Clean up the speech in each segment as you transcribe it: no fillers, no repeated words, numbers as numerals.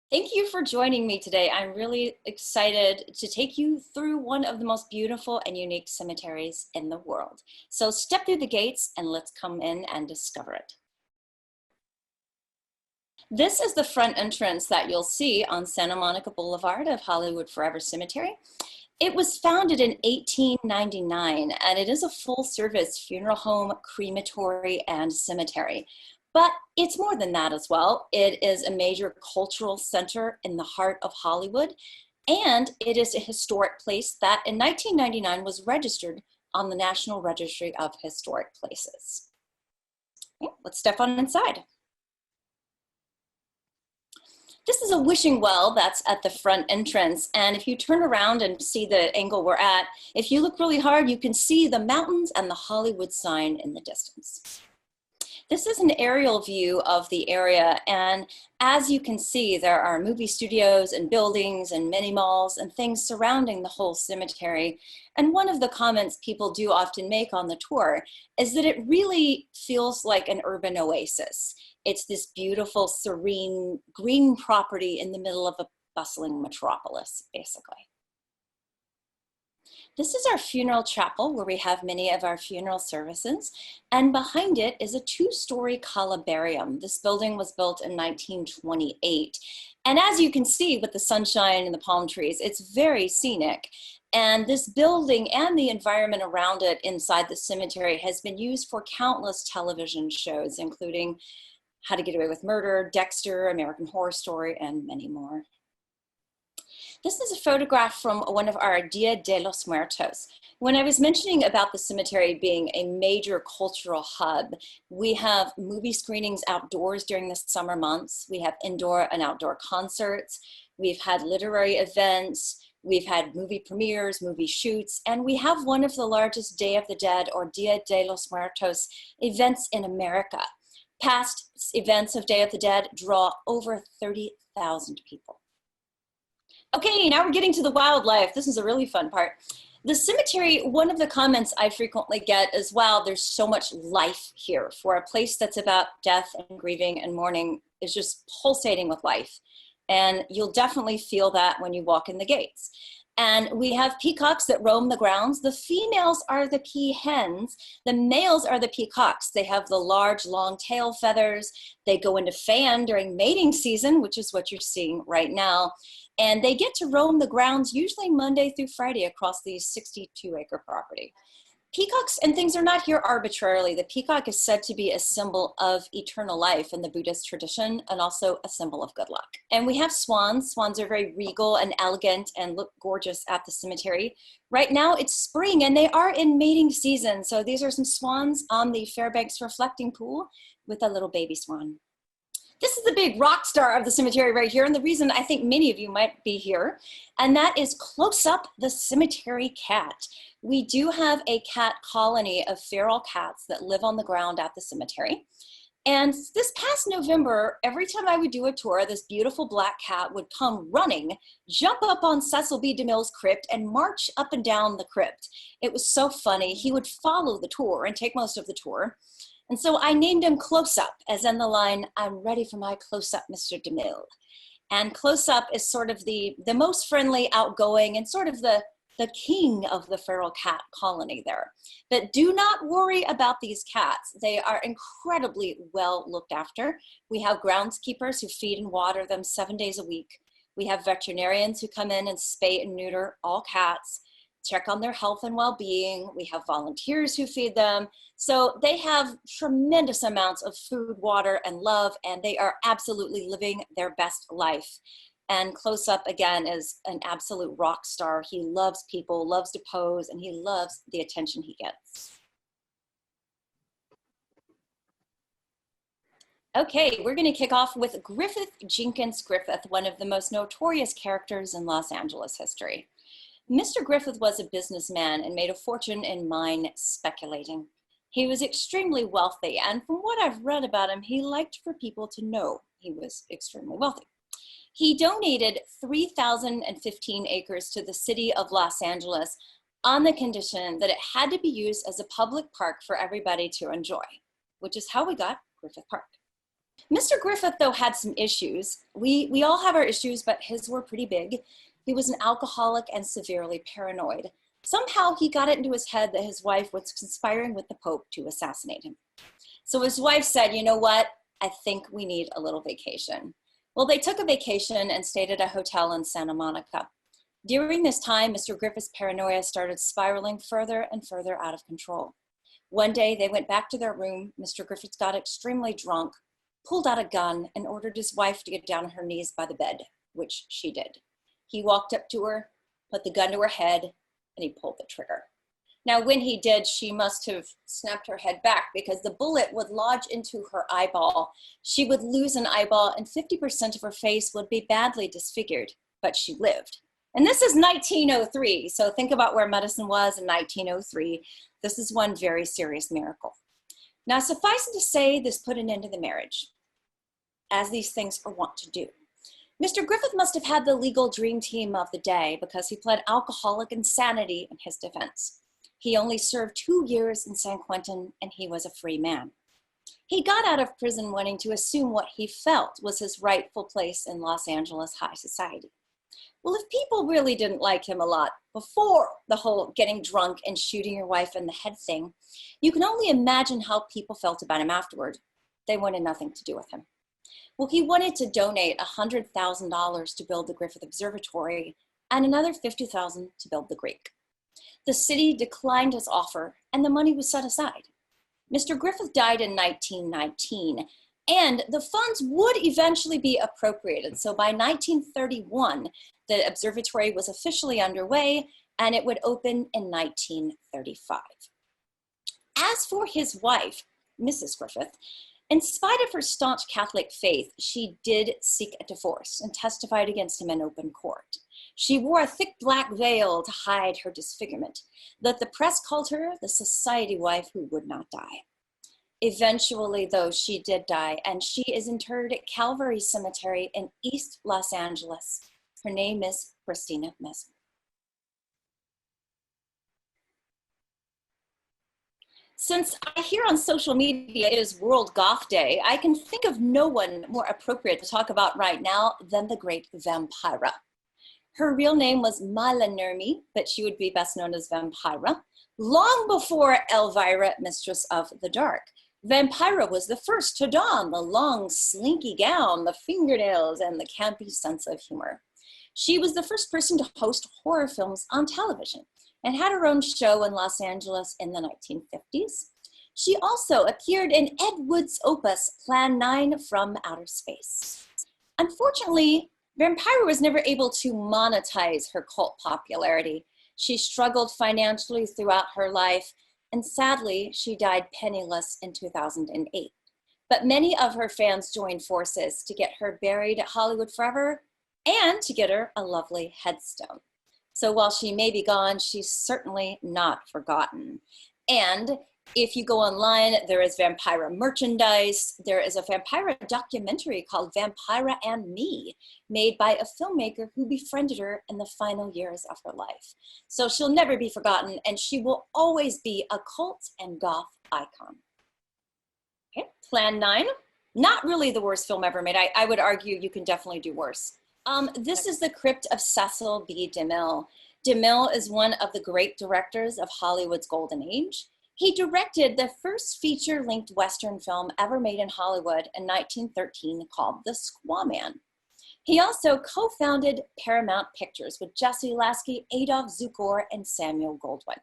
Thank you for joining me today. I'm really excited to take you through one of the most beautiful and unique cemeteries in the world. So step through the gates and let's come in and discover it. This is the front entrance that you'll see on Santa Monica Boulevard of Hollywood Forever Cemetery. It was founded in 1899 and it is a full-service funeral home, crematory, and cemetery. But it's more than that as well. It is a major cultural center in the heart of Hollywood, and it is a historic place that in 1999 was registered on the National Registry of Historic Places. Okay, let's step on inside. This is a wishing well that's at the front entrance, and if you turn around and see the angle we're at, if you look really hard, you can see the mountains and the Hollywood sign in the distance. This is an aerial view of the area, and as you can see, there are movie studios and buildings and mini malls and things surrounding the whole cemetery. And one of the comments people do often make on the tour is that it really feels like an urban oasis. It's this beautiful, serene, green property in the middle of a bustling metropolis, basically. This is our funeral chapel where we have many of our funeral services, and behind it is a two-story columbarium. This building was built in 1928, and as you can see with the sunshine and the palm trees, it's very scenic. And this building and the environment around it inside the cemetery has been used for countless television shows, including How to Get Away with Murder, Dexter, American Horror Story, and many more. This is a photograph from one of our Dia de los Muertos. When I was mentioning about the cemetery being a major cultural hub, we have movie screenings outdoors during the summer months. We have indoor and outdoor concerts. We've had literary events. We've had movie premieres, movie shoots, and we have one of the largest Day of the Dead or Dia de los Muertos events in America. Past events of Day of the Dead draw over 30,000 people. Okay, now we're getting to the wildlife. This is a really fun part. The cemetery, one of the comments I frequently get is, wow, there's so much life here. For a place that's about death and grieving and mourning is just pulsating with life. And you'll definitely feel that when you walk in the gates. And we have peacocks that roam the grounds. The females are the peahens. The males are the peacocks. They have the large, long tail feathers. They go into fan during mating season, which is what you're seeing right now. And they get to roam the grounds usually Monday through Friday across the 62-acre property. Peacocks and things are not here arbitrarily. The peacock is said to be a symbol of eternal life in the Buddhist tradition and also a symbol of good luck. And we have swans. Swans are very regal and elegant and look gorgeous at the cemetery. Right now it's spring and they are in mating season. So these are some swans on the Fairbanks reflecting pool with a little baby swan. This is the big rock star of the cemetery right here, and the reason I think many of you might be here, and that is Close Up, the cemetery cat. We do have a cat colony of feral cats that live on the ground at the cemetery. And this past November, every time I would do a tour, this beautiful black cat would come running, jump up on Cecil B. DeMille's crypt, and march up and down the crypt. It was so funny. He would follow the tour and take most of the tour. And so I named him Close Up, as in the line, "I'm ready for my close-up, Mr. DeMille." And Close Up is sort of the most friendly, outgoing, and sort of the king of the feral cat colony there. But do not worry about these cats. They are incredibly well looked after. We have groundskeepers who feed and water them 7 days a week. We have veterinarians who come in and spay and neuter all cats, check on their health and well-being. We have volunteers who feed them. So they have tremendous amounts of food, water, and love, and they are absolutely living their best life. And Close Up, again, is an absolute rock star. He loves people, loves to pose, and he loves the attention he gets. Okay, we're going to kick off with Griffith Jenkins Griffith, one of the most notorious characters in Los Angeles history. Mr. Griffith was a businessman and made a fortune in mine speculating. He was extremely wealthy, and from what I've read about him, he liked for people to know he was extremely wealthy. He donated 3,015 acres to the city of Los Angeles on the condition that it had to be used as a public park for everybody to enjoy, which is how we got Griffith Park. Mr. Griffith, though, had some issues. We all have our issues, but his were pretty big. He was an alcoholic and severely paranoid. Somehow he got it into his head that his wife was conspiring with the Pope to assassinate him. So his wife said, you know what? I think we need a little vacation. Well, they took a vacation and stayed at a hotel in Santa Monica. During this time, Mr. Griffith's paranoia started spiraling further and further out of control. One day they went back to their room. Mr. Griffith got extremely drunk, pulled out a gun, and ordered his wife to get down on her knees by the bed, which she did. He walked up to her, put the gun to her head, and he pulled the trigger. Now, when he did, she must have snapped her head back because the bullet would lodge into her eyeball. She would lose an eyeball and 50% of her face would be badly disfigured, but she lived. And this is 1903, so think about where medicine was in 1903. This is one very serious miracle. Now, suffice it to say, this put an end to the marriage, as these things are wont to do. Mr. Griffith must have had the legal dream team of the day because he pled alcoholic insanity in his defense. He only served 2 years in San Quentin and he was a free man. He got out of prison wanting to assume what he felt was his rightful place in Los Angeles high society. Well, if people really didn't like him a lot before the whole getting drunk and shooting your wife in the head thing, you can only imagine how people felt about him afterward. They wanted nothing to do with him. Well, he wanted to donate $100,000 to build the Griffith Observatory and another $50,000 to build the Greek. The city declined his offer and the money was set aside. Mr. Griffith died in 1919 and the funds would eventually be appropriated. So by 1931, the observatory was officially underway and it would open in 1935. As for his wife, Mrs. Griffith, in spite of her staunch Catholic faith, she did seek a divorce and testified against him in open court. She wore a thick black veil to hide her disfigurement, that the press called her the society wife who would not die. Eventually, though, she did die, and she is interred at Calvary Cemetery in East Los Angeles. Her name is Christina Mesmer. Since I hear on social media it is World Goth Day, I can think of no one more appropriate to talk about right now than the great Vampira. Her real name was Mila Nurmi, but she would be best known as Vampira. Long before Elvira, Mistress of the Dark, Vampira was the first to don the long, slinky gown, the fingernails, and the campy sense of humor. She was the first person to host horror films on television and had her own show in Los Angeles in the 1950s. She also appeared in Ed Wood's opus, Plan 9 from Outer Space. Unfortunately, Vampira was never able to monetize her cult popularity. She struggled financially throughout her life, and sadly, she died penniless in 2008. But many of her fans joined forces to get her buried at Hollywood Forever and to get her a lovely headstone. So while she may be gone, she's certainly not forgotten. And if you go online, there is Vampira merchandise. There is a Vampira documentary called Vampira and Me, made by a filmmaker who befriended her in the final years of her life. So she'll never be forgotten, and she will always be a cult and goth icon. Okay, Plan 9, not really the worst film ever made. I would argue you can definitely do worse. This is the Crypt of Cecil B. DeMille. DeMille is one of the great directors of Hollywood's golden age. He directed the first feature-length Western film ever made in Hollywood in 1913 called The Squaw Man. He also co-founded Paramount Pictures with Jesse Lasky, Adolph Zukor, and Samuel Goldwyn.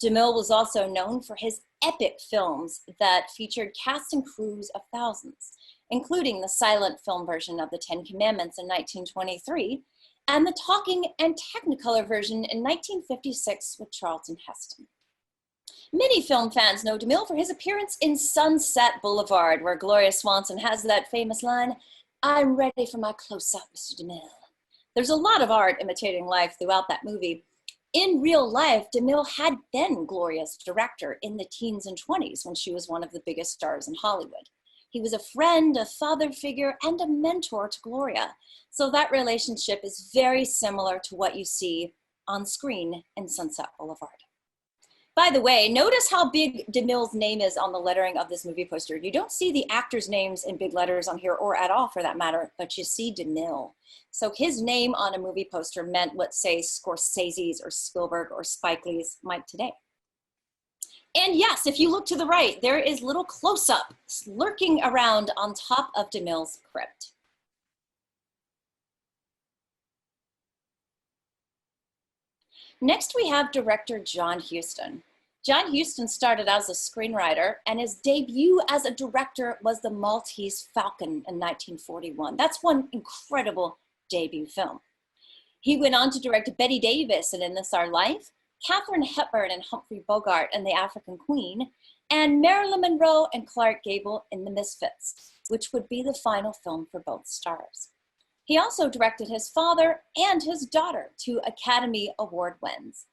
DeMille was also known for his epic films that featured cast and crews of thousands, including the silent film version of The Ten Commandments in 1923 and the talking and Technicolor version in 1956 with Charlton Heston. Many film fans know DeMille for his appearance in Sunset Boulevard, where Gloria Swanson has that famous line, "I'm ready for my close-up, Mr. DeMille." There's a lot of art imitating life throughout that movie. In real life, DeMille had been Gloria's director in the teens and 20s when she was one of the biggest stars in Hollywood. He was a friend, a father figure, and a mentor to Gloria. So that relationship is very similar to what you see on screen in Sunset Boulevard. By the way, notice how big DeMille's name is on the lettering of this movie poster. You don't see the actors' names in big letters on here, or at all for that matter, but you see DeMille. So his name on a movie poster meant what, say, Scorsese's or Spielberg or Spike Lee's might today. And yes, if you look to the right, there is little close-up lurking around on top of DeMille's crypt. Next, we have director John Huston. John Huston started as a screenwriter, and his debut as a director was The Maltese Falcon in 1941. That's one incredible debut film. He went on to direct Bette Davis in This Our Life, Katharine Hepburn and Humphrey Bogart in The African Queen, and Marilyn Monroe and Clark Gable in The Misfits, which would be the final film for both stars. He also directed his father and his daughter to Academy Award wins.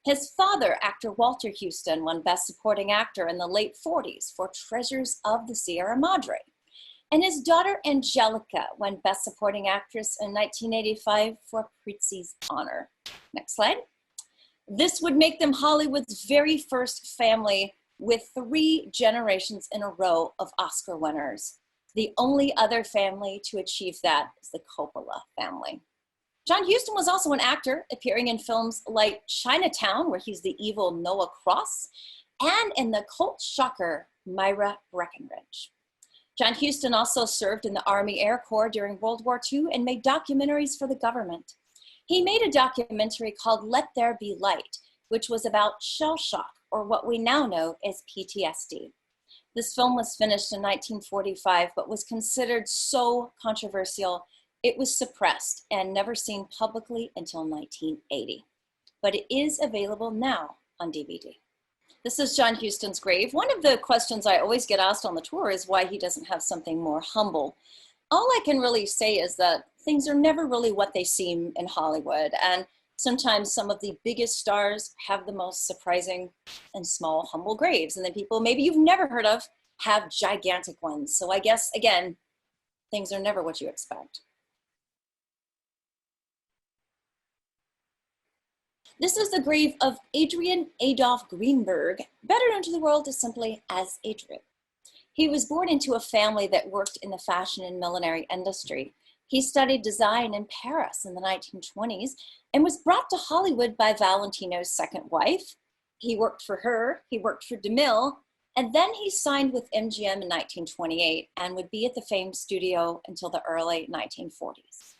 His father, actor Walter Huston, won Best Supporting Actor in the late 40s for Treasures of the Sierra Madre. And his daughter Angelica won Best Supporting Actress in 1985 for Prizzi's Honor. Next slide. This would make them Hollywood's very first family with 3 generations in a row of Oscar winners. The only other family to achieve that is the Coppola family. John Huston was also an actor, appearing in films like Chinatown, where he's the evil Noah Cross, and in the cult shocker, Myra Breckinridge. John Huston also served in the Army Air Corps during World War II and made documentaries for the government. He made a documentary called Let There Be Light, which was about shell shock, or what we now know as PTSD. This film was finished in 1945, but was considered so controversial, it was suppressed and never seen publicly until 1980. But it is available now on DVD. This is John Huston's grave. One of the questions I always get asked on the tour is why he doesn't have something more humble. All I can really say is that things are never really what they seem in Hollywood, and sometimes some of the biggest stars have the most surprising and small, humble graves, and then people maybe you've never heard of have gigantic ones. So I guess, again, things are never what you expect. This is the grave of Adrian Adolph Greenberg, better known to the world as simply as Adrian. He was born into a family that worked in the fashion and millinery industry. He studied design in Paris in the 1920s and was brought to Hollywood by Valentino's second wife. He worked for her, he worked for DeMille, and then he signed with MGM in 1928 and would be at the famed studio until the early 1940s.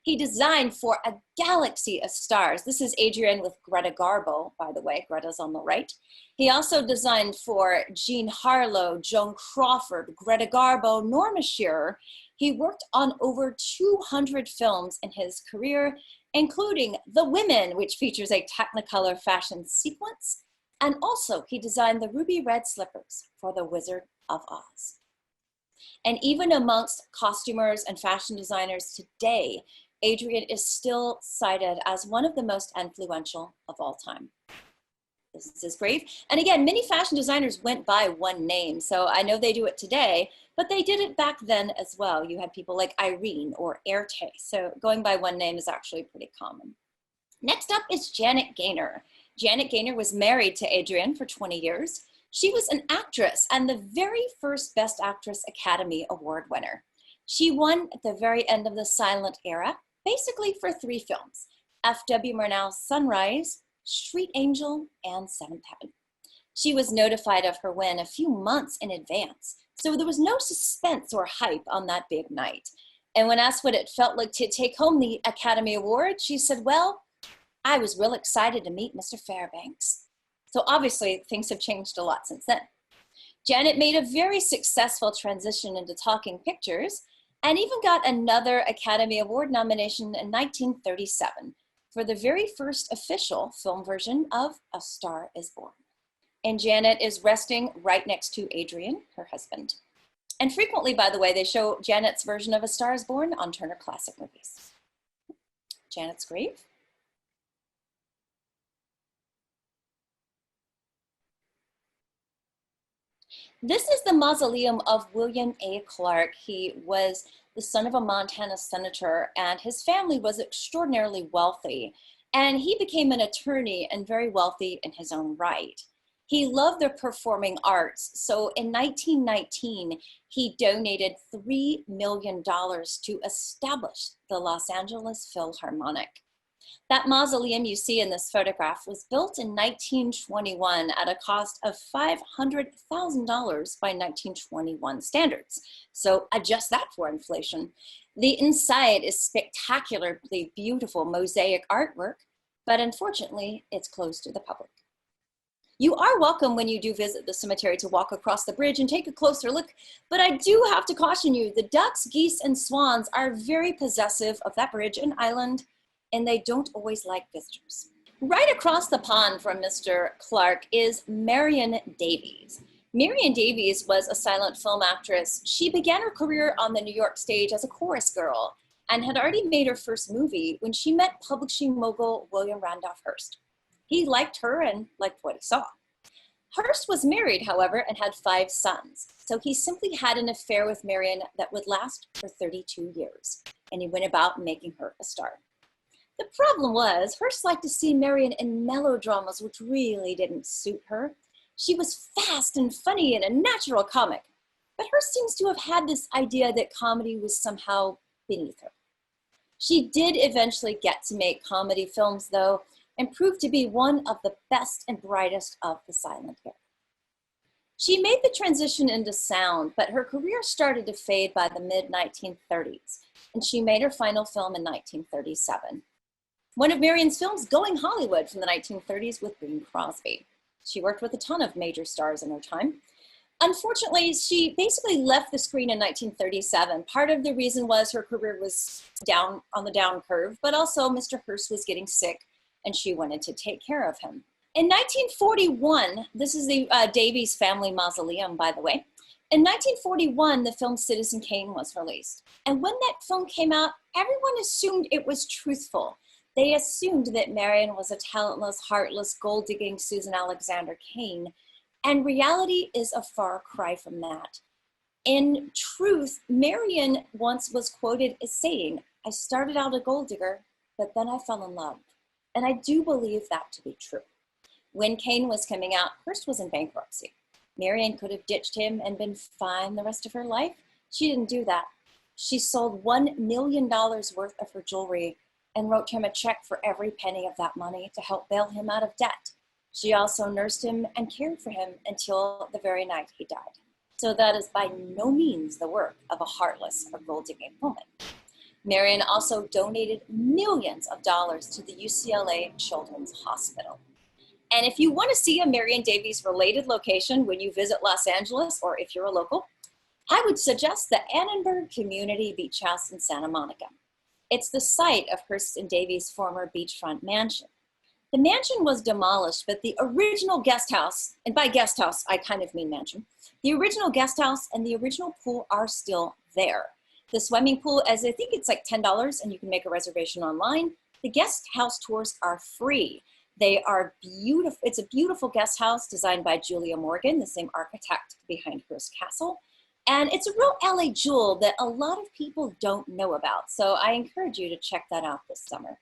He designed for a galaxy of stars. This is Adrian with Greta Garbo, by the way. Greta's on the right. He also designed for Jean Harlow, Joan Crawford, Greta Garbo, Norma Shearer. He worked on over 200 films in his career, including The Women, which features a Technicolor fashion sequence. And also, he designed the ruby red slippers for The Wizard of Oz. And even amongst costumers and fashion designers today, Adrian is still cited as one of the most influential of all time. This is his grave. And again, many fashion designers went by one name. So I know they do it today, but they did it back then as well. You had people like Irene or Erte. So going by one name is actually pretty common. Next up is Janet Gaynor. Janet Gaynor was married to Adrian for 20 years. She was an actress and the very first Best Actress Academy Award winner. She won at the very end of the silent era, basically for 3 films: F.W. Murnau's Sunrise, Street Angel, and Seventh Heaven. She was notified of her win a few months in advance, so there was no suspense or hype on that big night. And when asked what it felt like to take home the Academy Award, she said, well, I was real excited to meet Mr. Fairbanks. So obviously things have changed a lot since then. Janet made a very successful transition into talking pictures and even got another Academy Award nomination in 1937 for the very first official film version of A Star is Born. And Janet is resting right next to Adrian, her husband. And frequently, by the way, they show Janet's version of A Star is Born on Turner Classic Movies. Janet's grave. This is the mausoleum of William A. Clark. He was the son of a Montana senator, and his family was extraordinarily wealthy. And he became an attorney and very wealthy in his own right. He loved the performing arts, so in 1919, he donated $3 million to establish the Los Angeles Philharmonic. That mausoleum you see in this photograph was built in 1921 at a cost of $500,000 by 1921 standards. So adjust that for inflation. The inside is spectacularly beautiful mosaic artwork, but unfortunately, it's closed to the public. You are welcome when you do visit the cemetery to walk across the bridge and take a closer look, but I do have to caution you, the ducks, geese, and swans are very possessive of that bridge and island, and they don't always like visitors. Right across the pond from Mr. Clark is Marion Davies. Marion Davies was a silent film actress. She began her career on the New York stage as a chorus girl and had already made her first movie when she met publishing mogul William Randolph Hearst. He liked her and liked what he saw. Hearst was married, however, and had 5 sons. So he simply had an affair with Marion that would last for 32 years, and he went about making her a star. The problem was, Hearst liked to see Marion in melodramas, which really didn't suit her. She was fast and funny and a natural comic, but Hearst seems to have had this idea that comedy was somehow beneath her. She did eventually get to make comedy films, though, and proved to be one of the best and brightest of the silent era. She made the transition into sound, but her career started to fade by the mid-1930s, and she made her final film in 1937. One of Marion's films, Going Hollywood, from the 1930s with Bing Crosby. She worked with a ton of major stars in her time. Unfortunately, she basically left the screen in 1937. Part of the reason was her career was down on the down curve, but also Mr. Hearst was getting sick, and she wanted to take care of him. In 1941, this is the Davies family mausoleum, by the way. In 1941, the film Citizen Kane was released. And when that film came out, everyone assumed it was truthful. They assumed that Marion was a talentless, heartless, gold-digging Susan Alexander Kane. And reality is a far cry from that. In truth, Marion once was quoted as saying, "I started out a gold digger, but then I fell in love." And I do believe that to be true. When Kane was coming out, Hearst was in bankruptcy. Marion could have ditched him and been fine the rest of her life. She didn't do that. She sold $1 million worth of her jewelry and wrote him a check for every penny of that money to help bail him out of debt. She also nursed him and cared for him until the very night he died. So that is by no means the work of a heartless or gold-digging woman. Marion also donated millions of dollars to the UCLA Children's Hospital. And if you want to see a Marion Davies related location when you visit Los Angeles, or if you're a local, I would suggest the Annenberg Community Beach House in Santa Monica. It's the site of Hearst and Davies' former beachfront mansion. The mansion was demolished, but the original guest house, and by guest house, I kind of mean mansion, the original guest house and the original pool are still there. The swimming pool, as I think it's like $10 and you can make a reservation online. The guest house tours are free. They are beautiful. It's a beautiful guest house designed by Julia Morgan, the same architect behind Hearst Castle. And it's a real LA jewel that a lot of people don't know about. So I encourage you to check that out this summer.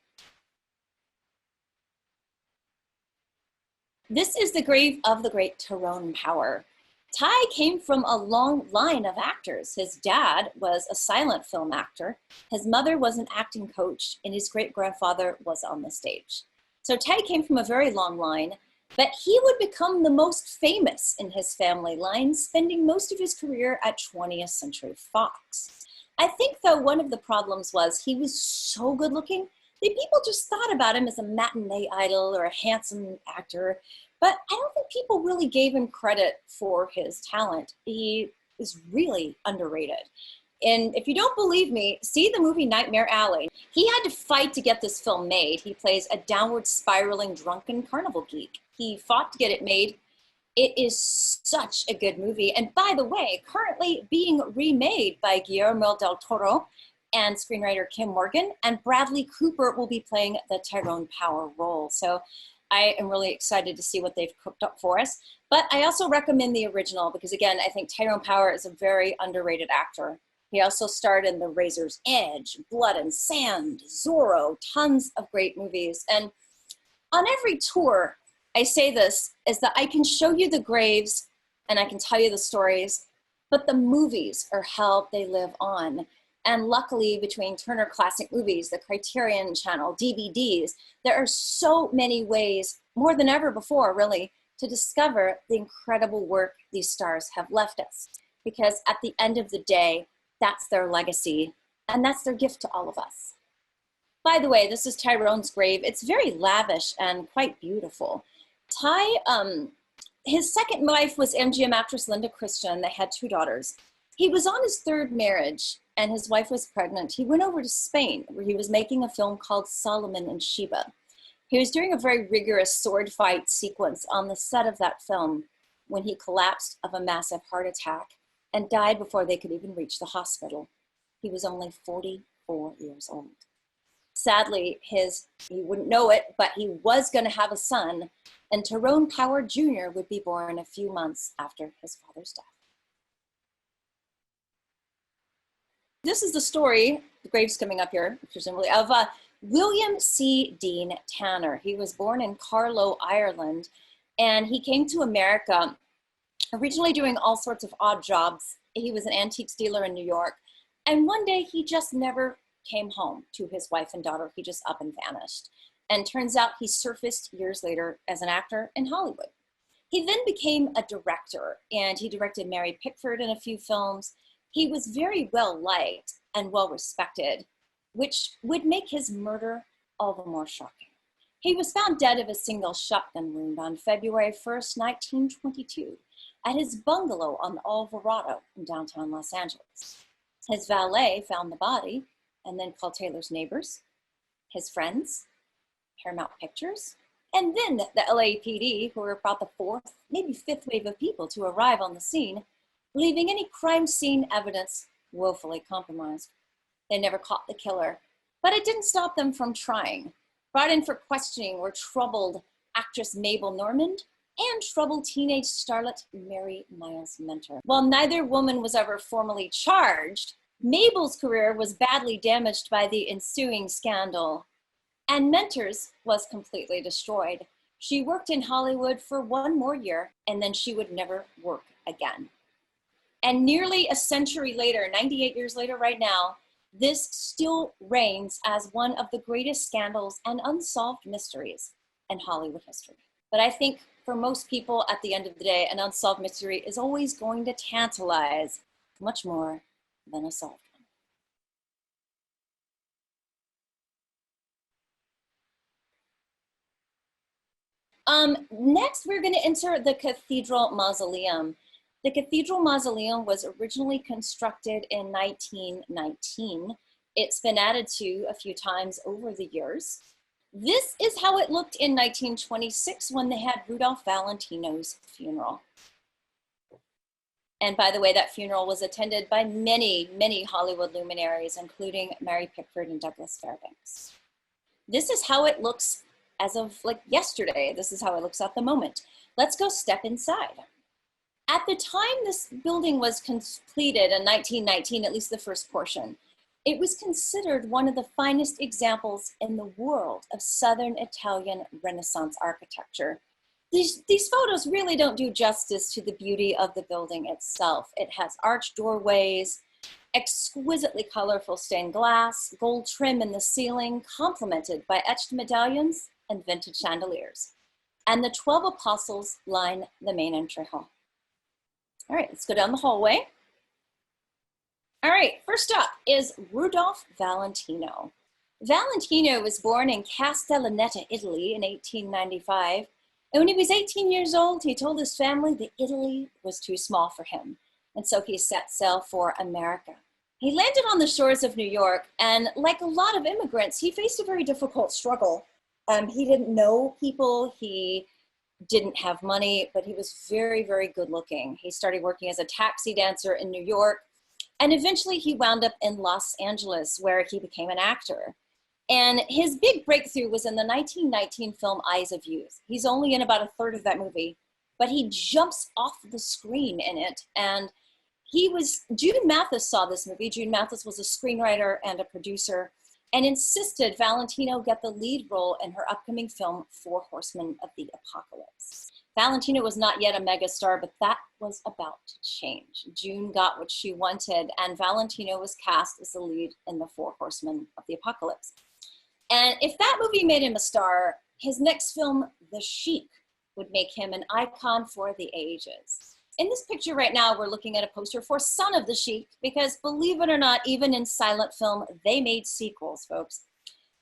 This is the grave of the great Tyrone Power. Ty came from a long line of actors. His dad was a silent film actor. His mother was an acting coach, and his great-grandfather was on the stage. So Ty came from a very long line, but he would become the most famous in his family line, spending most of his career at 20th Century Fox. I think, though, one of the problems was he was so good looking that people just thought about him as a matinee idol or a handsome actor, but I don't think people really gave him credit for his talent. He is really underrated. And if you don't believe me, see the movie Nightmare Alley. He had to fight to get this film made. He plays a downward spiraling drunken carnival geek. He fought to get it made. It is such a good movie. And by the way, currently being remade by Guillermo del Toro and screenwriter Kim Morgan, and Bradley Cooper will be playing the Tyrone Power role. So I am really excited to see what they've cooked up for us. But I also recommend the original because, again, I think Tyrone Power is a very underrated actor. He also starred in The Razor's Edge, Blood and Sand, Zorro, tons of great movies. And on every tour, I say this is that I can show you the graves and I can tell you the stories, but the movies are how they live on. And luckily, between Turner Classic Movies, the Criterion Channel, DVDs, there are so many ways, more than ever before, really, to discover the incredible work these stars have left us. Because at the end of the day, that's their legacy, and that's their gift to all of us. By the way, this is Tyrone's grave. It's very lavish and quite beautiful. His second wife was MGM actress Linda Christian. They had 2 daughters. He was on his 3rd marriage, and his wife was pregnant. He went over to Spain, where he was making a film called Solomon and Sheba. He was doing a very rigorous sword fight sequence on the set of that film when he collapsed of a massive heart attack and died before they could even reach the hospital. He was only 44 years old. Sadly, he wouldn't know it, but he was going to have a son, and Tyrone Power Jr. would be born a few months after his father's death. This is the story, the grave's coming up here, presumably, of William C. Dean Tanner. He was born in Carlow, Ireland, and he came to America originally doing all sorts of odd jobs. He was an antiques dealer in New York, and one day he just never came home to his wife and daughter. He just up and vanished. And turns out he surfaced years later as an actor in Hollywood. He then became a director, and he directed Mary Pickford in a few films. He was very well liked and well respected, which would make his murder all the more shocking. He was found dead of a single shotgun wound on February 1st, 1922, at his bungalow on Alvarado in downtown Los Angeles. His valet found the body and then called Taylor's neighbors, his friends, Paramount Pictures, and then the LAPD, who were about the 4th, maybe 5th wave of people to arrive on the scene, leaving any crime scene evidence woefully compromised. They never caught the killer, but it didn't stop them from trying. Brought in for questioning were troubled actress Mabel Normand and troubled teenage starlet Mary Miles Mentor. While neither woman was ever formally charged, Mabel's career was badly damaged by the ensuing scandal, and Mentor's was completely destroyed. She worked in Hollywood for 1 more year, and then she would never work again. And nearly a century later, 98 years later right now, this still reigns as one of the greatest scandals and unsolved mysteries in Hollywood history. But I think for most people, at the end of the day, an unsolved mystery is always going to tantalize much more than a solved one. Next, we're going to enter the Cathedral Mausoleum. The Cathedral Mausoleum was originally constructed in 1919. It's been added to a few times over the years. This is how it looked in 1926 when they had Rudolph Valentino's funeral. And by the way, that funeral was attended by many, many Hollywood luminaries, including Mary Pickford and Douglas Fairbanks. This is how it looks as of like yesterday. This is how it looks at the moment. Let's go step inside. At the time this building was completed in 1919, at least the first portion, it was considered one of the finest examples in the world of Southern Italian Renaissance architecture. These photos really don't do justice to the beauty of the building itself. It has arched doorways, exquisitely colorful stained glass, gold trim in the ceiling, complemented by etched medallions and vintage chandeliers. And the 12 apostles line the main entry hall. All right, let's go down the hallway. All right, first up is Rudolph Valentino. Valentino was born in Castellaneta, Italy in 1895. And when he was 18 years old, he told his family that Italy was too small for him. And so he set sail for America. He landed on the shores of New York, and like a lot of immigrants, he faced a very difficult struggle. He didn't know people, he didn't have money, but he was very, very good looking. He started working as a taxi dancer in New York, and eventually he wound up in Los Angeles, where he became an actor. And his big breakthrough was in the 1919 film Eyes of Youth. He's only in about a third of that movie, but he jumps off the screen in it. And June Mathis saw this movie. June Mathis was a screenwriter and a producer. and insisted Valentino get the lead role in her upcoming film, Four Horsemen of the Apocalypse. Valentino was not yet a megastar, but that was about to change. June got what she wanted, and Valentino was cast as the lead in the Four Horsemen of the Apocalypse. And if that movie made him a star, his next film, The Sheik, would make him an icon for the ages. In this picture right now, we're looking at a poster for Son of the Sheik, because believe it or not, even in silent film, they made sequels, folks.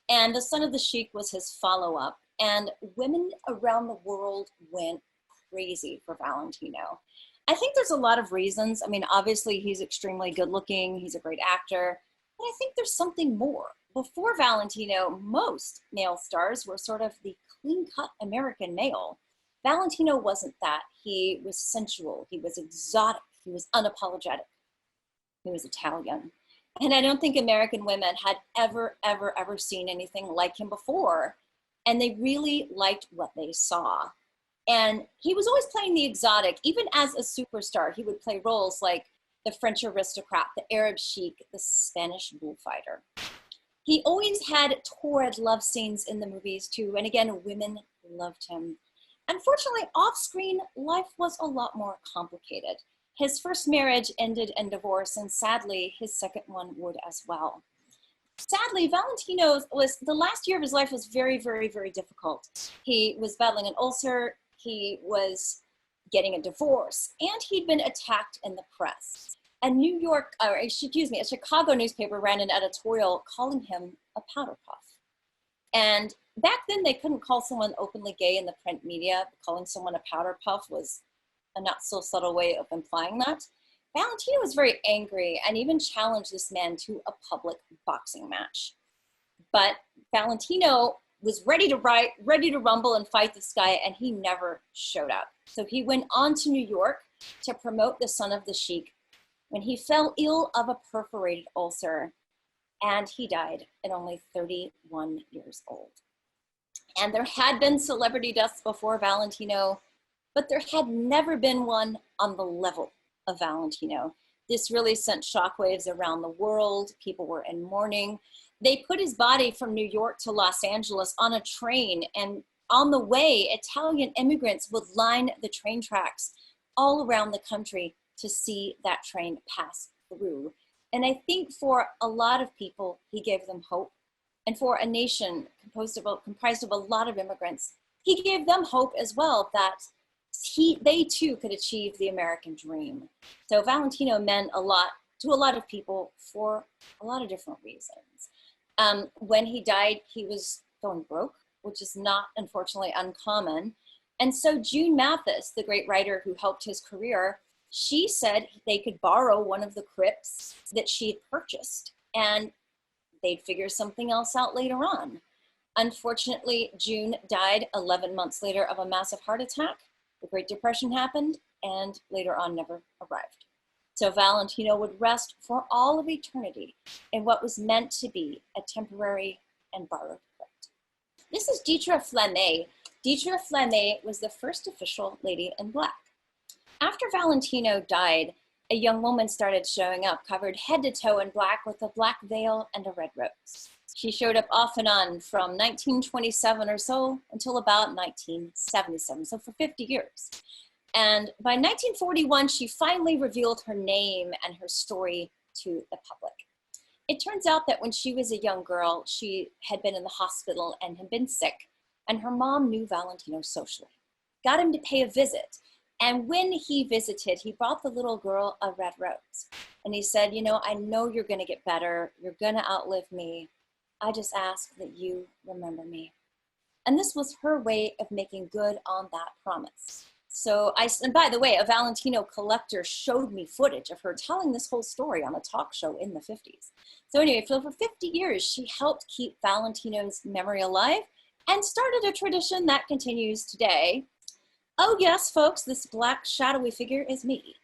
And The Son of the Sheik was his follow-up, and women around the world went crazy for Valentino. I think there's a lot of reasons. I mean, obviously he's extremely good looking, he's a great actor, but I think there's something more. Before Valentino, most male stars were sort of the clean-cut American male. Valentino wasn't that. He was sensual, he was exotic, he was unapologetic, he was Italian. And I don't think American women had ever seen anything like him before. And they really liked what they saw. And he was always playing the exotic. Even as a superstar, he would play roles like the French aristocrat, the Arab sheik, the Spanish bullfighter. He always had torrid love scenes in the movies too. And again, women loved him. Unfortunately, off-screen, life was a lot more complicated. His first marriage ended in divorce, and sadly, his second one would as well. Sadly, Valentino the last year of his life was very difficult. He was battling an ulcer, he was getting a divorce, and he'd been attacked in the press. A Chicago newspaper ran an editorial calling him a powder puff. And back then, they couldn't call someone openly gay in the print media. Calling someone a powder puff was a not so subtle way of implying that. Valentino was very angry and even challenged this man to a public boxing match. But Valentino was ready to rumble and fight this guy, and he never showed up. So he went on to New York to promote The Son of the Sheik when he fell ill of a perforated ulcer, and he died at only 31 years old. And there had been celebrity deaths before Valentino, but there had never been one on the level of Valentino. This really sent shockwaves around the world. People were in mourning. They put his body from New York to Los Angeles on a train, and on the way, Italian immigrants would line the train tracks all around the country to see that train pass through. And I think for a lot of people, he gave them hope. And for a nation comprised of a lot of immigrants, he gave them hope as well that they too could achieve the American dream. So Valentino meant a lot to a lot of people for a lot of different reasons. When he died, he was going broke, which is not, unfortunately, uncommon. And so June Mathis, the great writer who helped his career, she said they could borrow one of the crypts that she had purchased, and they'd figure something else out later on. Unfortunately, June died 11 months later of a massive heart attack. The Great Depression happened, and later on never arrived. So Valentino would rest for all of eternity in what was meant to be a temporary and borrowed crypt. This is Dietra Flammé. Dietra Flammé was the first official lady in black. After Valentino died, a young woman started showing up, covered head to toe in black with a black veil and a red rose. She showed up off and on from 1927 or so until about 1977, so for 50 years. And by 1941, she finally revealed her name and her story to the public. It turns out that when she was a young girl, she had been in the hospital and had been sick, and her mom knew Valentino socially, got him to pay a visit. And when he visited, he brought the little girl a red rose. And he said, you know, I know you're gonna get better. You're gonna outlive me. I just ask that you remember me. And this was her way of making good on that promise. So and by the way, a Valentino collector showed me footage of her telling this whole story on a talk show in the 50s. So anyway, for 50 years, she helped keep Valentino's memory alive and started a tradition that continues today. Oh yes, folks, this black shadowy figure is me.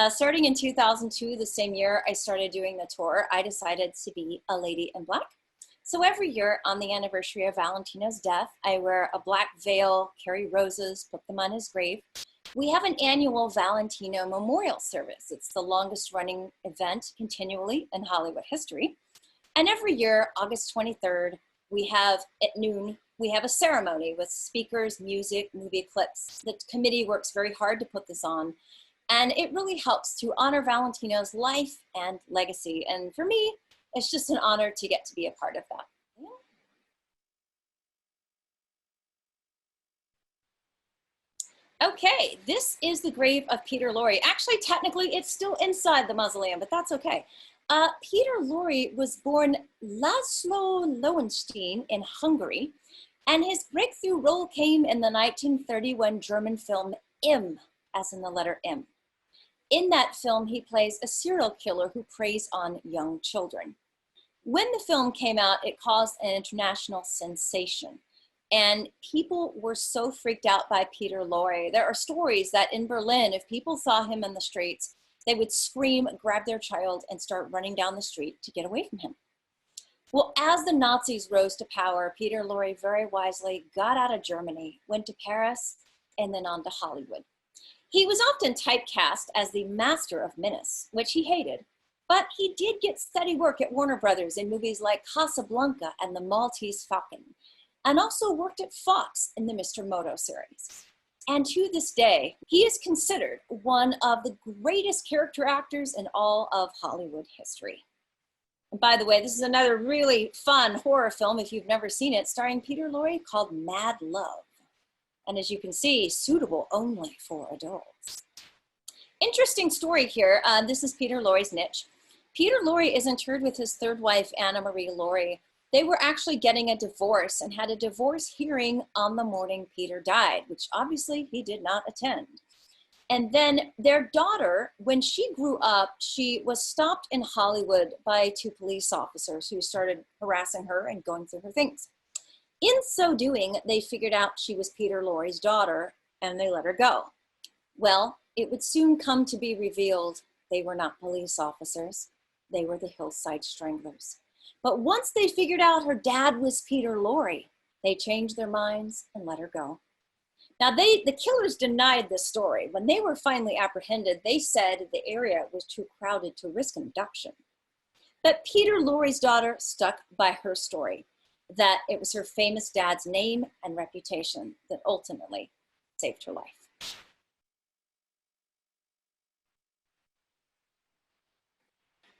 Starting in 2002, the same year I started doing the tour, I decided to be a lady in black. So every year on the anniversary of Valentino's death, I wear a black veil, carry roses, put them on his grave. We have an annual Valentino memorial service. It's the longest running event continually in Hollywood history. And every year, August 23rd, we have at noon, we have a ceremony with speakers, music, movie clips. The committee works very hard to put this on. And it really helps to honor Valentino's life and legacy. And for me, it's just an honor to get to be a part of that. Okay, this is the grave of Peter Lorre. Actually, technically, it's still inside the mausoleum, but that's okay. Peter Lorre was born Laszlo Lowenstein in Hungary, and his breakthrough role came in the 1931 German film M, as in the letter M. In that film, he plays a serial killer who preys on young children. When the film came out, it caused an international sensation. And people were so freaked out by Peter Lorre. There are stories that in Berlin, if people saw him in the streets, they would scream, grab their child, and start running down the street to get away from him. Well, as the Nazis rose to power, Peter Lorre very wisely got out of Germany, went to Paris, and then on to Hollywood. He was often typecast as the master of menace, which he hated, but he did get steady work at Warner Brothers in movies like Casablanca and The Maltese Falcon, and also worked at Fox in the Mr. Moto series. And to this day, he is considered one of the greatest character actors in all of Hollywood history. And by the way, this is another really fun horror film, if you've never seen it, starring Peter Lorre, called Mad Love. And as you can see, suitable only for adults. Interesting story here. This is Peter Lorre's niche. Peter Lorre is interred with his third wife, Anna Marie Lorre. They were actually getting a divorce and had a divorce hearing on the morning Peter died, which obviously he did not attend. And then their daughter, when she grew up, she was stopped in Hollywood by two police officers who started harassing her and going through her things. In so doing, they figured out she was Peter Lorre's daughter and they let her go. Well, it would soon come to be revealed they were not police officers. They were the Hillside Stranglers. But once they figured out her dad was Peter Lorre, they changed their minds and let her go. Now, the killers denied this story. When they were finally apprehended, they said the area was too crowded to risk an abduction. But Peter Lorre's daughter stuck by her story, that it was her famous dad's name and reputation that ultimately saved her life.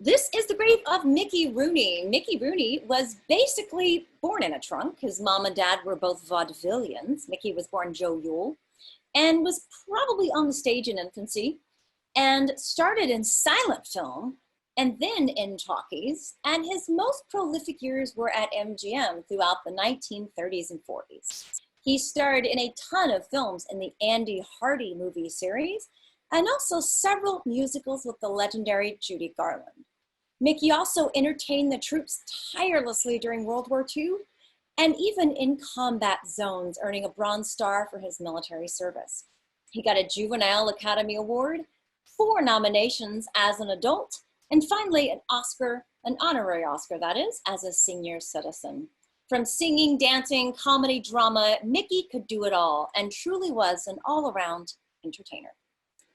This is the grave of Mickey Rooney. Mickey Rooney was basically born in a trunk. His mom and dad were both vaudevillians. Mickey was born Joe Yule and was probably on the stage in infancy and started in silent film and then in talkies. And his most prolific years were at MGM throughout the 1930s and 40s. He starred in a ton of films in the Andy Hardy movie series and also several musicals with the legendary Judy Garland. Mickey also entertained the troops tirelessly during World War II and even in combat zones, earning a Bronze Star for his military service. He got a Juvenile Academy Award, 4 nominations as an adult, and finally an Oscar, an honorary Oscar that is, as a senior citizen. From singing, dancing, comedy, drama, Mickey could do it all and truly was an all-around entertainer.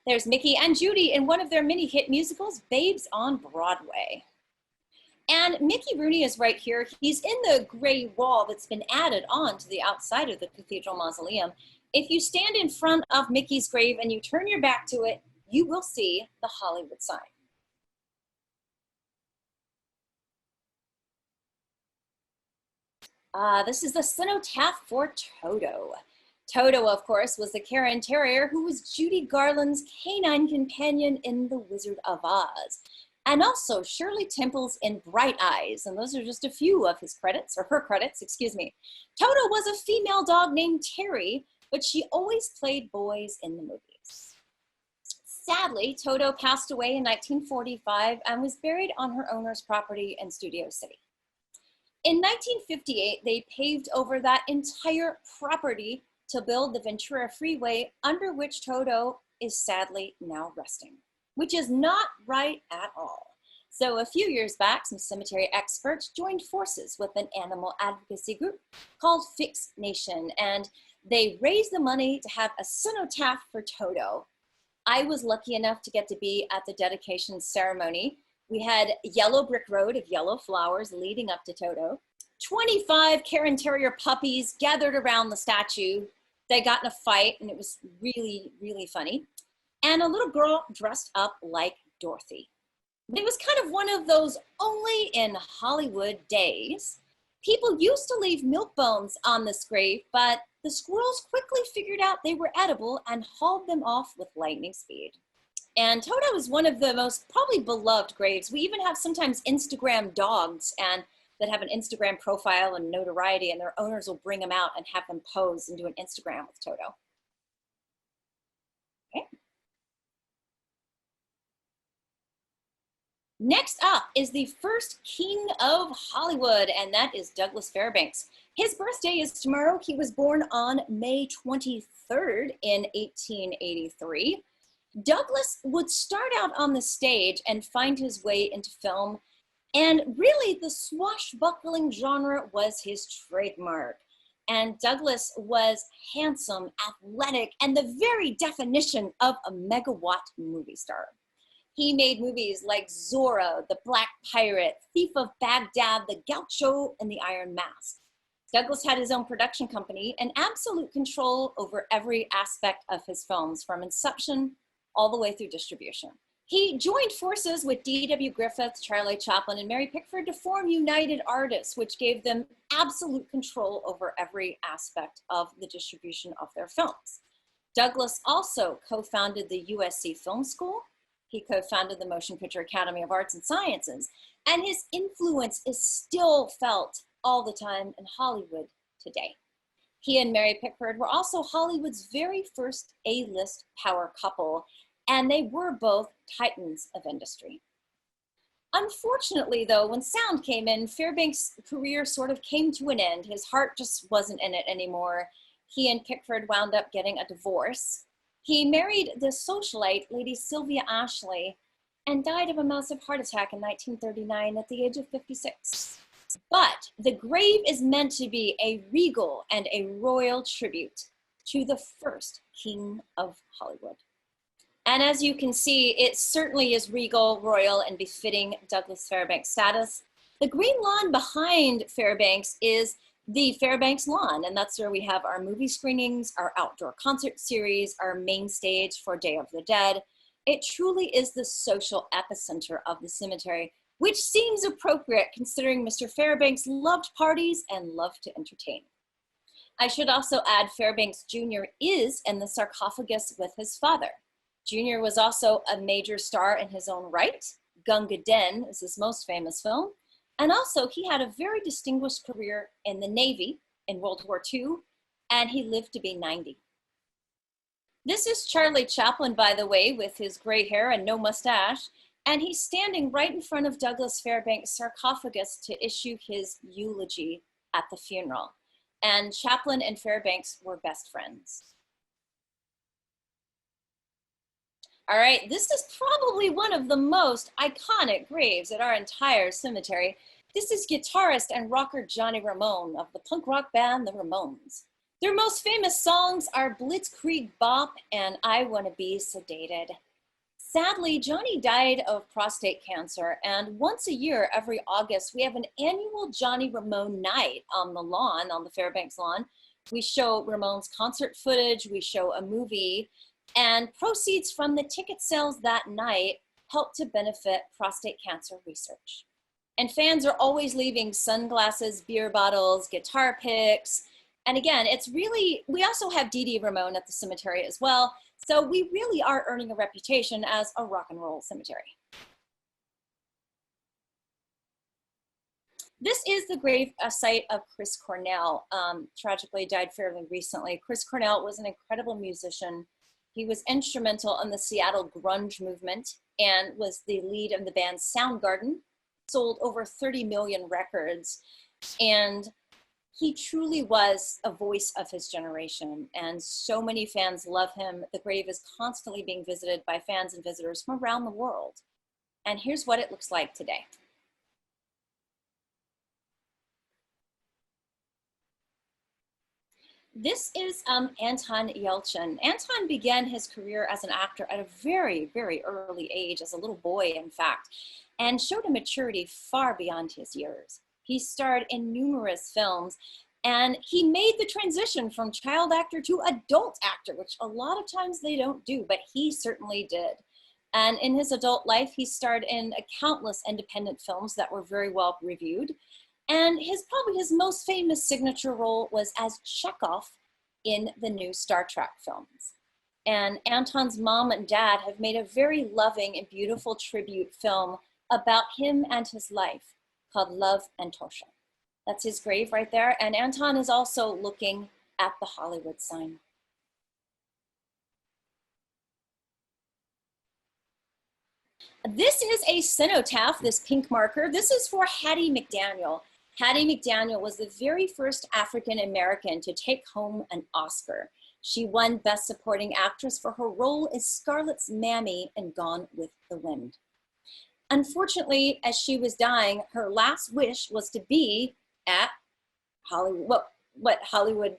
There's Mickey and Judy in one of their many hit musicals, Babes on Broadway. And Mickey Rooney is right here. He's in the gray wall that's been added on to the outside of the Cathedral Mausoleum. If you stand in front of Mickey's grave and you turn your back to it, you will see the Hollywood sign. This is the cenotaph for Toto. Toto, of course, was the Karen Terrier who was Judy Garland's canine companion in The Wizard of Oz, and also Shirley Temple's in Bright Eyes, and those are just a few of his credits, or her credits, excuse me. Toto was a female dog named Terry, but she always played boys in the movies. Sadly, Toto passed away in 1945 and was buried on her owner's property in Studio City. In 1958, they paved over that entire property to build the Ventura Freeway, under which Toto is sadly now resting, which is not right at all. So a few years back, some cemetery experts joined forces with an animal advocacy group called Fix Nation, and they raised the money to have a cenotaph for Toto. I was lucky enough to get to be at the dedication ceremony, We had yellow brick road of yellow flowers leading up to Toto. 25 Karen Terrier puppies gathered around the statue. They got in a fight, and it was really, really funny. And a little girl dressed up like Dorothy. It was kind of one of those only in Hollywood days. People used to leave milk bones on this grave, but the squirrels quickly figured out they were edible and hauled them off with lightning speed. And Toto is one of the most probably beloved graves. We even have sometimes Instagram dogs and that have an Instagram profile and notoriety, and their owners will bring them out and have them pose and do an Instagram with Toto. Okay. Next up is the first king of Hollywood, and that is Douglas Fairbanks. His birthday is tomorrow. He was born on May 23rd in 1883. Douglas would start out on the stage and find his way into film, and really the swashbuckling genre was his trademark. And Douglas was handsome, athletic, and the very definition of a megawatt movie star. He made movies like Zorro, The Black Pirate, Thief of Baghdad, The Gaucho, and The Iron Mask. Douglas had his own production company and absolute control over every aspect of his films, from inception all the way through distribution. He joined forces with D.W. Griffith, Charlie Chaplin, and Mary Pickford to form United Artists, which gave them absolute control over every aspect of the distribution of their films. Douglas also co-founded the USC Film School. He co-founded the Motion Picture Academy of Arts and Sciences, and his influence is still felt all the time in Hollywood today. He and Mary Pickford were also Hollywood's very first A-list power couple, and they were both titans of industry. Unfortunately, though, when sound came in, Fairbanks' career sort of came to an end. His heart just wasn't in it anymore. He and Pickford wound up getting a divorce. He married the socialite, Lady Sylvia Ashley, and died of a massive heart attack in 1939 at the age of 56. But the grave is meant to be a regal and a royal tribute to the first king of Hollywood. And as you can see, it certainly is regal, royal, and befitting Douglas Fairbanks' status. The green lawn behind Fairbanks is the Fairbanks Lawn, and that's where we have our movie screenings, our outdoor concert series, our main stage for Day of the Dead. It truly is the social epicenter of the cemetery, which seems appropriate considering Mr. Fairbanks loved parties and loved to entertain. I should also add Fairbanks Jr. is in the sarcophagus with his father. Jr. was also a major star in his own right. Gunga Din is his most famous film. And also he had a very distinguished career in the Navy in World War II, and he lived to be 90. This is Charlie Chaplin, by the way, with his gray hair and no mustache, and he's standing right in front of Douglas Fairbanks' sarcophagus to issue his eulogy at the funeral. And Chaplin and Fairbanks were best friends. All right, this is probably one of the most iconic graves at our entire cemetery. This is guitarist and rocker Johnny Ramone of the punk rock band The Ramones. Their most famous songs are Blitzkrieg Bop and I Wanna Be Sedated. Sadly, Johnny died of prostate cancer, and once a year, every August, we have an annual Johnny Ramone night on the lawn, on the Fairbanks lawn. We show Ramone's concert footage, we show a movie, and proceeds from the ticket sales that night help to benefit prostate cancer research. And fans are always leaving sunglasses, beer bottles, guitar picks. And again, it's really, we also have Dee Dee Ramone at the cemetery as well. So we really are earning a reputation as a rock and roll cemetery. This is the grave site of Chris Cornell. Tragically died fairly recently. Chris Cornell was an incredible musician. He was instrumental in the Seattle grunge movement and was the lead of the band Soundgarden, sold over 30 million records. And he truly was a voice of his generation, and so many fans love him. The grave is constantly being visited by fans and visitors from around the world. And here's what it looks like today. This is Anton Yelchin. Anton began his career as an actor at a very, very early age, as a little boy, in fact. and showed a maturity far beyond his years. He starred in numerous films, and he made the transition from child actor to adult actor, which a lot of times they don't do, but he certainly did. And in his adult life, he starred in countless independent films that were very well reviewed. And probably his most famous signature role was as Chekhov in the new Star Trek films. And Anton's mom and dad have made a very loving and beautiful tribute film about him and his life called Love and Tosha. That's his grave right there. And Anton is also looking at the Hollywood sign. This is a cenotaph, this pink marker. This is for Hattie McDaniel. Hattie McDaniel was the very first African-American to take home an Oscar. She won Best Supporting Actress for her role as Scarlett's Mammy in Gone with the Wind. Unfortunately, as she was dying, her last wish was to be at Hollywood, Hollywood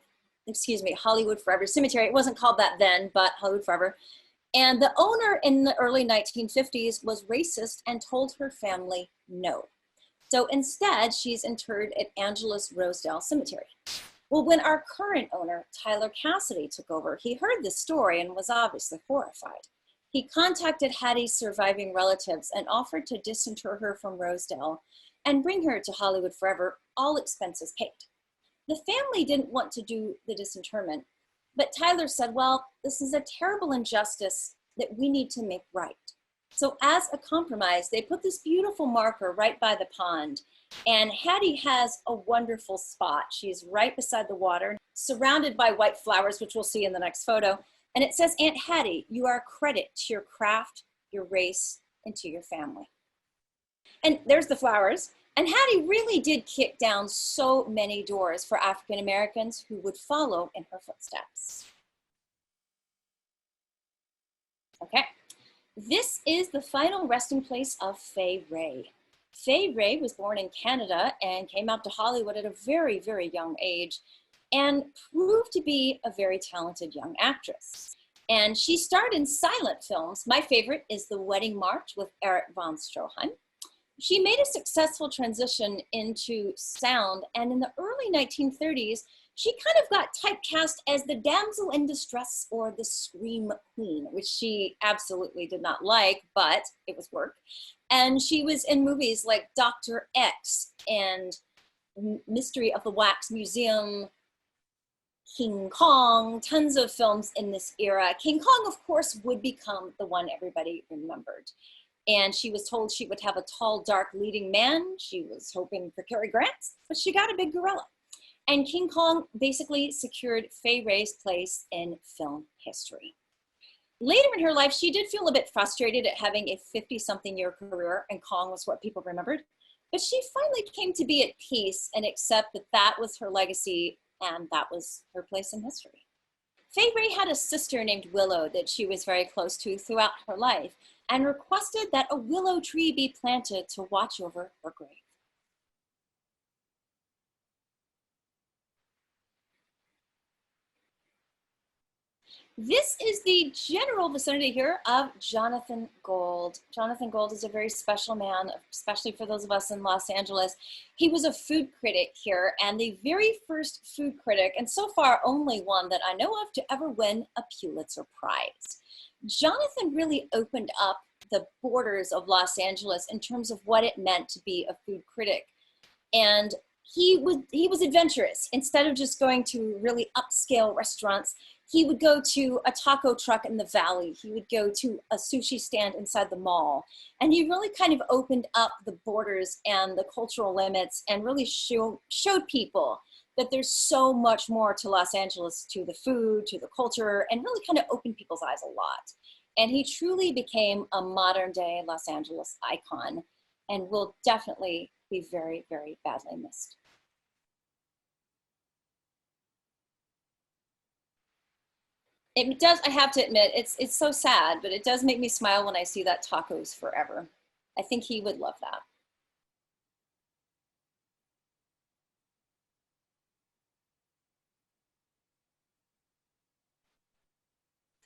Forever Cemetery. It wasn't called that then, but Hollywood Forever. And the owner in the early 1950s was racist and told her family no. So instead, she's interred at Angeles Rosedale Cemetery. Well, when our current owner, Tyler Cassidy, took over, he heard this story and was obviously horrified. He contacted Hattie's surviving relatives and offered to disinter her from Rosedale and bring her to Hollywood Forever, all expenses paid. The family didn't want to do the disinterment, but Tyler said, well, this is a terrible injustice that we need to make right. So as a compromise, they put this beautiful marker right by the pond, and Hattie has a wonderful spot. She's right beside the water, surrounded by white flowers, which we'll see in the next photo. And it says, Aunt Hattie, you are a credit to your craft, your race, and to your family. And there's the flowers. And Hattie really did kick down so many doors for African Americans who would follow in her footsteps. Okay. This is the final resting place of Fay Wray. Fay Wray was born in Canada and came out to Hollywood at a very, very young age and proved to be a very talented young actress. And she starred in silent films. My favorite is The Wedding March with Erich von Stroheim. She made a successful transition into sound, and in the early 1930s, she kind of got typecast as the damsel in distress or the scream queen, which she absolutely did not like, but it was work. And she was in movies like Dr. X and Mystery of the Wax Museum, King Kong, tons of films in this era. King Kong, of course, would become the one everybody remembered. And she was told she would have a tall, dark leading man. She was hoping for Cary Grant, but she got a big gorilla. And King Kong basically secured Fay Wray's place in film history. Later in her life, she did feel a bit frustrated at having a 50-something-year career, and Kong was what people remembered. But she finally came to be at peace and accept that that was her legacy and that was her place in history. Fay Wray had a sister named Willow that she was very close to throughout her life and requested that a willow tree be planted to watch over her grave. This is the general vicinity here of Jonathan Gold. Jonathan Gold is a very special man, especially for those of us in Los Angeles. He was a food critic here, and the very first food critic, and so far only one that I know of to ever win a Pulitzer Prize. Jonathan really opened up the borders of Los Angeles in terms of what it meant to be a food critic. And he was adventurous. Instead of just going to really upscale restaurants, he would go to a taco truck in the valley. He would go to a sushi stand inside the mall. And he really kind of opened up the borders and the cultural limits and really showed people that there's so much more to Los Angeles, to the food, to the culture, and really kind of opened people's eyes a lot. And he truly became a modern day Los Angeles icon and will definitely be very, very badly missed. It does, I have to admit, it's so sad, but it does make me smile when I see that Tacos Forever. I think he would love that.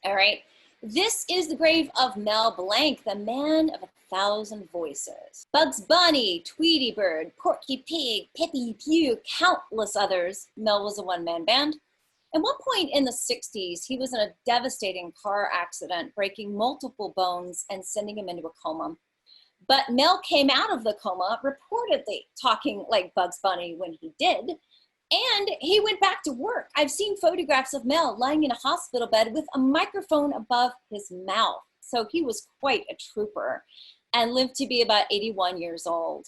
All right. This is the grave of Mel Blanc, the man of 1,000 voices. Bugs Bunny, Tweety Bird, Porky Pig, Pepe Pew, countless others. Mel was a one-man band. At one point in the 60s, he was in a devastating car accident, breaking multiple bones and sending him into a coma. But Mel came out of the coma, reportedly talking like Bugs Bunny when he did, and he went back to work. I've seen photographs of Mel lying in a hospital bed with a microphone above his mouth. So he was quite a trooper and lived to be about 81 years old.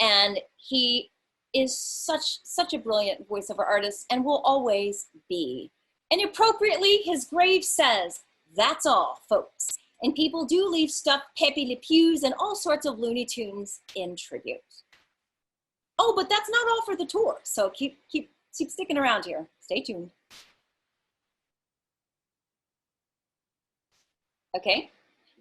And he is such a brilliant voiceover artist and will always be. And appropriately, his grave says, "That's all, folks." And people do leave stuffed Pepe Le Pews and all sorts of Looney Tunes in tribute. Oh, but that's not all for the tour. So keep sticking around here. Stay tuned. Okay.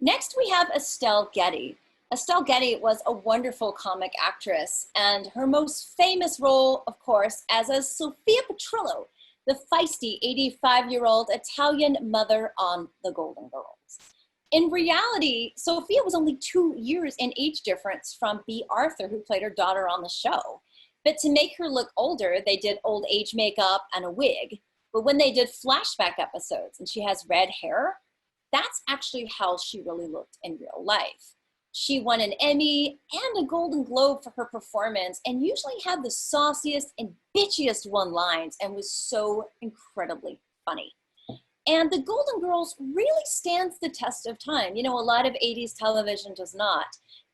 Next, we have Estelle Getty. Estelle Getty was a wonderful comic actress, and her most famous role, of course, as a Sophia Petrillo, the feisty 85-year-old Italian mother on The Golden Girls. In reality, Sophia was only 2 years in age difference from Bea Arthur, who played her daughter on the show. But to make her look older, they did old age makeup and a wig. But when they did flashback episodes and she has red hair, that's actually how she really looked in real life. She won an Emmy and a Golden Globe for her performance and usually had the sauciest and bitchiest one-lines and was so incredibly funny. And The Golden Girls really stands the test of time. You know, a lot of 80s television does not.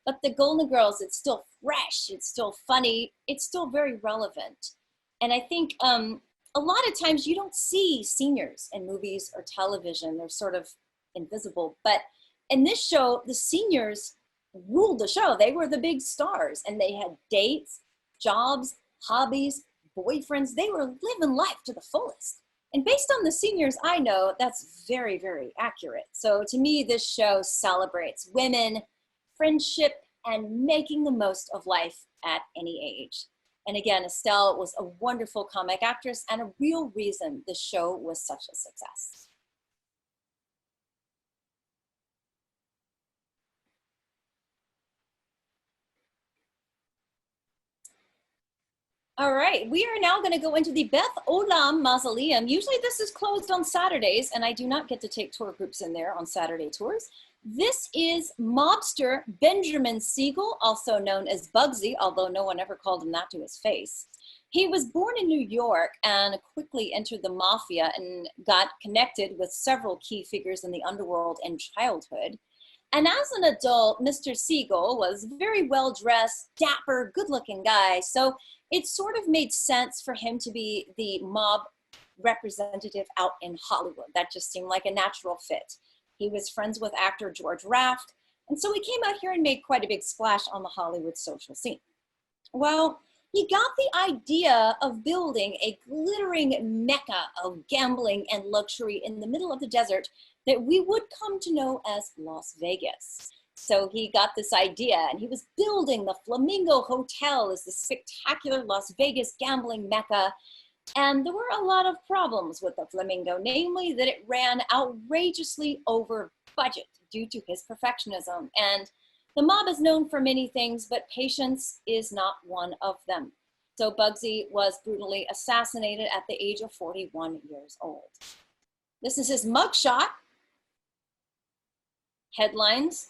But The Golden Girls, it's still fresh, it's still funny, it's still very relevant. And I think a lot of times you don't see seniors in movies or television. They're sort of invisible. But in this show, the seniors ruled the show. They were the big stars, and they had dates, jobs, hobbies, boyfriends. They were living life to the fullest. And based on the seniors I know, that's very, very accurate. So to me, this show celebrates women, friendship, and making the most of life at any age. And again, Estelle was a wonderful comic actress and a real reason the show was such a success. All right, we are now going to go into the Beth Olam Mausoleum. Usually this is closed on Saturdays, and I do not get to take tour groups in there on Saturday tours. This is mobster Benjamin Siegel, also known as Bugsy, although no one ever called him that to his face. He was born in New York and quickly entered the mafia and got connected with several key figures in the underworld in childhood. And as an adult, Mr. Siegel was a very well-dressed, dapper, good-looking guy, so it sort of made sense for him to be the mob representative out in Hollywood. That just seemed like a natural fit. He was friends with actor George Raft, and so he came out here and made quite a big splash on the Hollywood social scene. Well, he got the idea of building a glittering mecca of gambling and luxury in the middle of the desert that we would come to know as Las Vegas. So he got this idea, and he was building the Flamingo Hotel as the spectacular Las Vegas gambling mecca. And there were a lot of problems with the Flamingo, namely that it ran outrageously over budget due to his perfectionism. And the mob is known for many things, but patience is not one of them. So Bugsy was brutally assassinated at the age of 41 years old. This is his mugshot. Headlines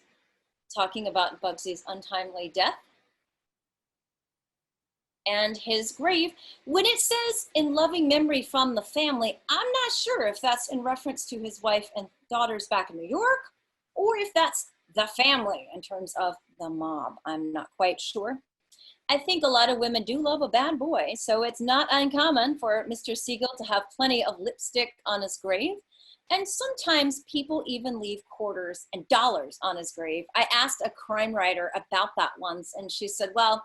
talking about Bugsy's untimely death. And his grave. When it says in loving memory from the family, I'm not sure if that's in reference to his wife and daughters back in New York, or if that's the family in terms of the mob. I'm not quite sure. I think a lot of women do love a bad boy, so it's not uncommon for Mr. Siegel to have plenty of lipstick on his grave. And sometimes people even leave quarters and dollars on his grave. I asked a crime writer about that once, and she said, well,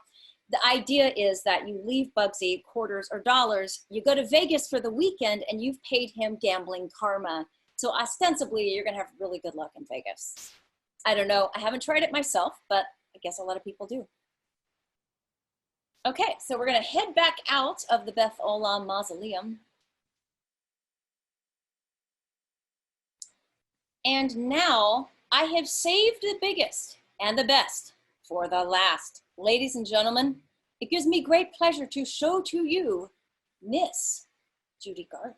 the idea is that you leave Bugsy quarters or dollars, you go to Vegas for the weekend, and you've paid him gambling karma. So ostensibly, you're gonna have really good luck in Vegas. I don't know, I haven't tried it myself, but I guess a lot of people do. Okay, so we're gonna head back out of the Beth Olam Mausoleum. And now I have saved the biggest and the best for the last. Ladies and gentlemen, it gives me great pleasure to show to you Miss Judy Garland.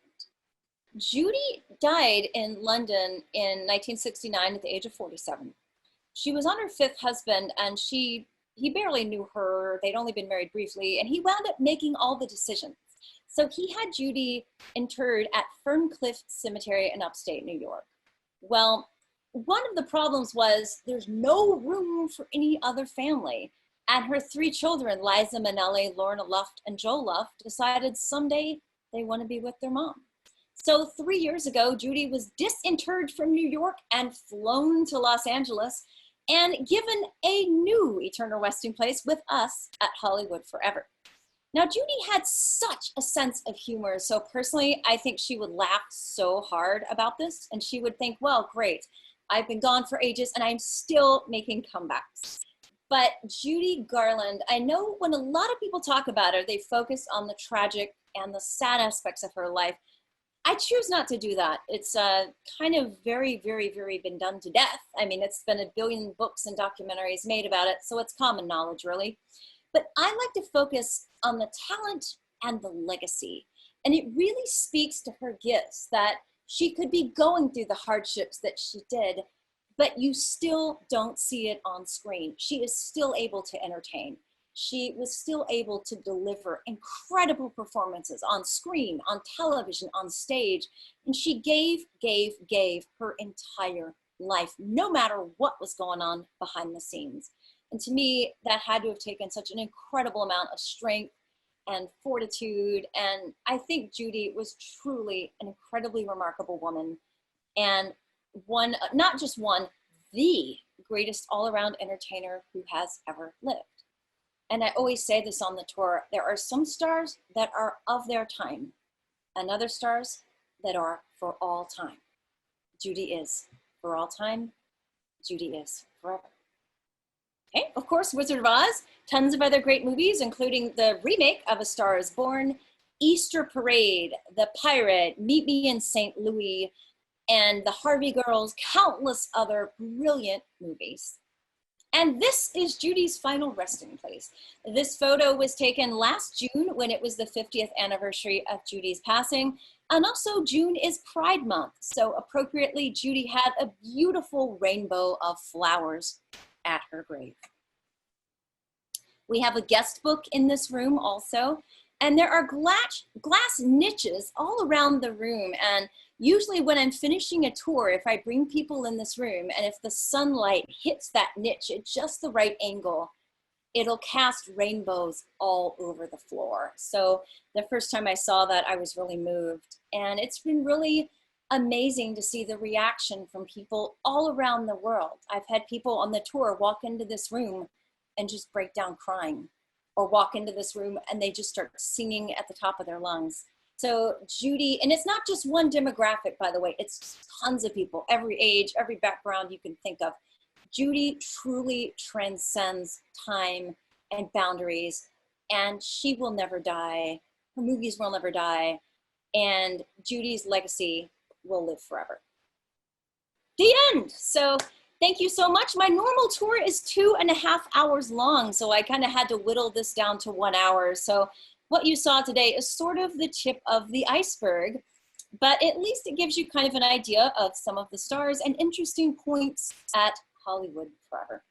Judy died in London in 1969 at the age of 47. She was on her fifth husband, and he barely knew her. They'd only been married briefly, and he wound up making all the decisions. So he had Judy interred at Ferncliff Cemetery in upstate New York. Well, one of the problems was there's no room for any other family. And her three children, Liza Minnelli, Lorna Luft, and Joe Luft, decided someday they want to be with their mom. So 3 years ago, Judy was disinterred from New York and flown to Los Angeles and given a new eternal resting place with us at Hollywood Forever. Now, Judy had such a sense of humor. So personally, I think she would laugh so hard about this, and she would think, well, great, I've been gone for ages and I'm still making comebacks. But Judy Garland, I know when a lot of people talk about her, they focus on the tragic and the sad aspects of her life. I choose not to do that. It's kind of very, very, very been done to death. I mean, it's been a billion books and documentaries made about it, so it's common knowledge, really. But I like to focus on the talent and the legacy. And it really speaks to her gifts that she could be going through the hardships that she did, but you still don't see it on screen. She is still able to entertain. She was still able to deliver incredible performances on screen, on television, on stage. And she gave her entire life, no matter what was going on behind the scenes. And to me, that had to have taken such an incredible amount of strength and fortitude. And I think Judy was truly an incredibly remarkable woman, and one, not just one, the greatest all-around entertainer who has ever lived. And I always say this on the tour, there are some stars that are of their time and other stars that are for all time. Judy is for all time. Judy is forever. Okay, of course, Wizard of Oz, tons of other great movies, including the remake of A Star is Born, Easter Parade, The Pirate, Meet Me in St. Louis, and The Harvey Girls, countless other brilliant movies. And this is Judy's final resting place. This photo was taken last June when it was the 50th anniversary of Judy's passing. And also June is Pride Month. So appropriately, Judy had a beautiful rainbow of flowers at her grave. We have a guest book in this room also. And there are glass niches all around the room. And usually when I'm finishing a tour, if I bring people in this room and if the sunlight hits that niche at just the right angle, it'll cast rainbows all over the floor. So the first time I saw that, I was really moved. And it's been really amazing to see the reaction from people all around the world. I've had people on the tour walk into this room and just break down crying, or walk into this room and they just start singing at the top of their lungs. So Judy, and it's not just one demographic, by the way, it's tons of people, every age, every background you can think of. Judy truly transcends time and boundaries, and she will never die. Her movies will never die, and Judy's legacy will live forever. The end. So thank you so much. My normal tour is 2.5 hours long, so I kind of had to whittle this down to 1 hour. So what you saw today is sort of the tip of the iceberg, but at least it gives you kind of an idea of some of the stars and interesting points at Hollywood Forever.